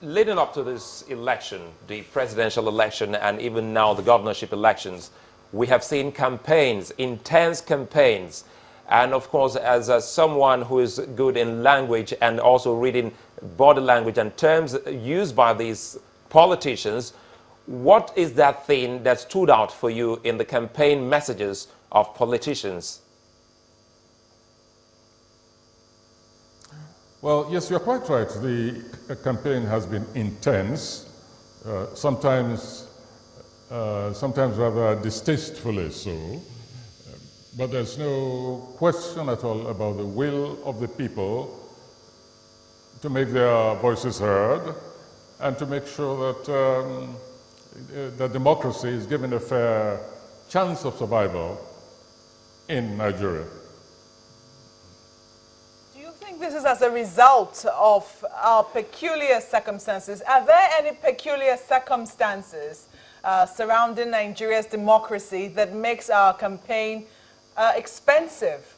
leading up to this election, the presidential election, and even now the governorship elections, we have seen campaigns, intense campaigns. And of course, as someone who is good in language and also reading body language and terms used by these politicians, what is that thing that stood out for you in the campaign messages of politicians? Well, yes, you're quite right. The campaign has been intense, sometimes rather distastefully so. But there's no question at all about the will of the people to make their voices heard and to make sure that democracy is given a fair chance of survival in Nigeria. Do you think this is as a result of our peculiar circumstances? Are there any peculiar circumstances surrounding Nigeria's democracy that makes our campaign expensive?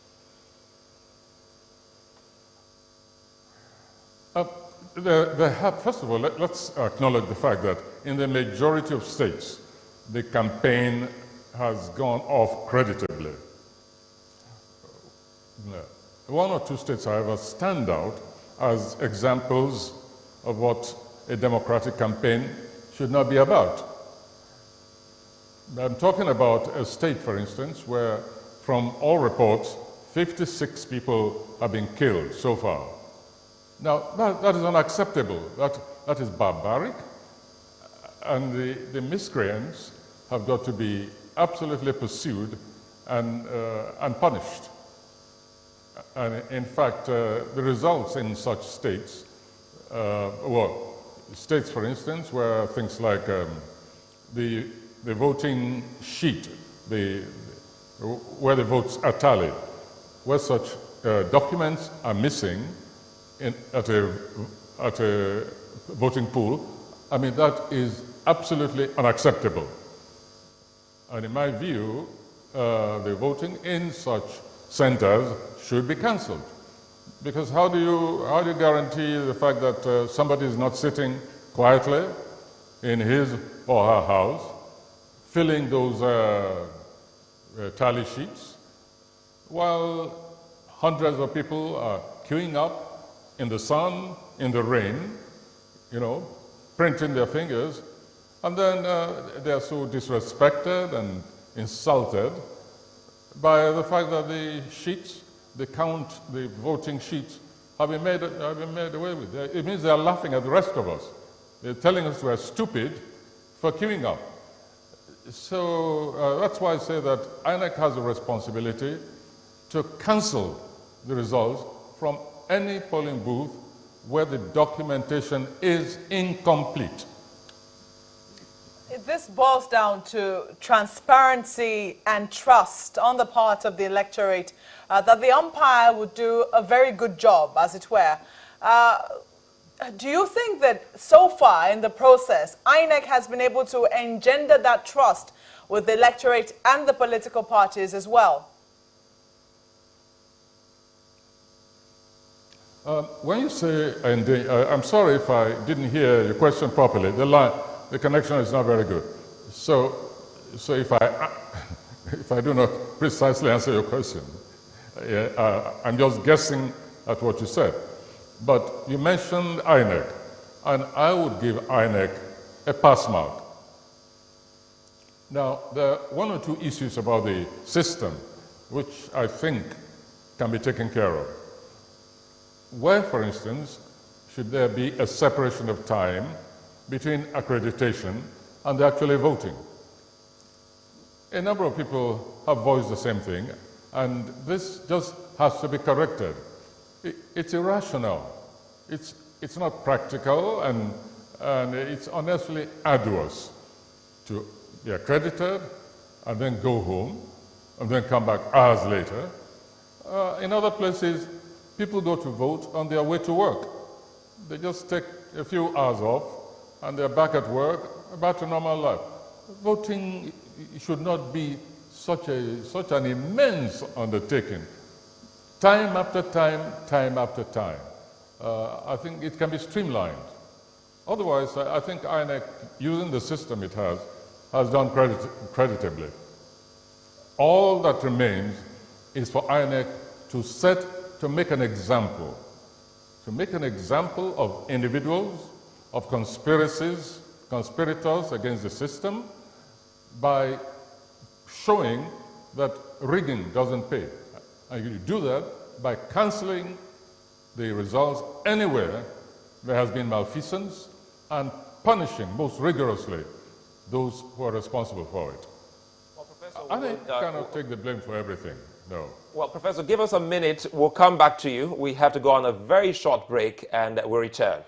First of all, let's acknowledge the fact that in the majority of states, the campaign has gone off creditably. One or two states, however, stand out as examples of what a democratic campaign should not be about. I'm talking about a state, for instance, where from all reports, 56 people have been killed so far. Now, that is unacceptable. That is barbaric, and the miscreants have got to be absolutely pursued and punished. And in fact, the results in such states, states, for instance, where things like the voting sheet, where the votes are tallied, where such documents are missing at a voting pool, I mean, that is absolutely unacceptable. And in my view, the voting in such centers should be cancelled. Because how do you guarantee the fact that somebody is not sitting quietly in his or her house, filling those tally sheets, while hundreds of people are queuing up in the sun, in the rain, printing their fingers, and then they are so disrespected and insulted by the fact that the sheets, the voting sheets, have been made away with. It means they are laughing at the rest of us. They're telling us we are stupid for queuing up. So that's why I say that INEC has a responsibility to cancel the results from any polling booth where the documentation is incomplete. This boils down to transparency and trust on the part of the electorate that the umpire would do a very good job, as it were. Do you think that so far in the process, INEC has been able to engender that trust with the electorate and the political parties as well? When you say, I'm sorry if I didn't hear your question properly. The connection is not very good. So if I do not precisely answer your question, I'm just guessing at what you said. But you mentioned INEC, and I would give INEC a pass mark. Now, there are one or two issues about the system which I think can be taken care of. Where, for instance, should there be a separation of time between accreditation and actually voting? A number of people have voiced the same thing, and this just has to be corrected. It's irrational. It's not practical, and it's honestly arduous to be accredited and then go home and then come back hours later. In other places, people go to vote on their way to work. They just take a few hours off and they're back at work, back to normal life. Voting should not be such an immense undertaking. Time after time, time after time. I think it can be streamlined. Otherwise, I think INEC, using the system it has done creditably. All that remains is for INEC to make an example of individuals, of conspirators against the system, by showing that rigging doesn't pay. And you do that by cancelling the results anywhere there has been malfeasance and punishing most rigorously those who are responsible for it. Well, Professor, INEC cannot take the blame for everything, no. Well, Professor, give us a minute. We'll come back to you. We have to go on a very short break and we'll return.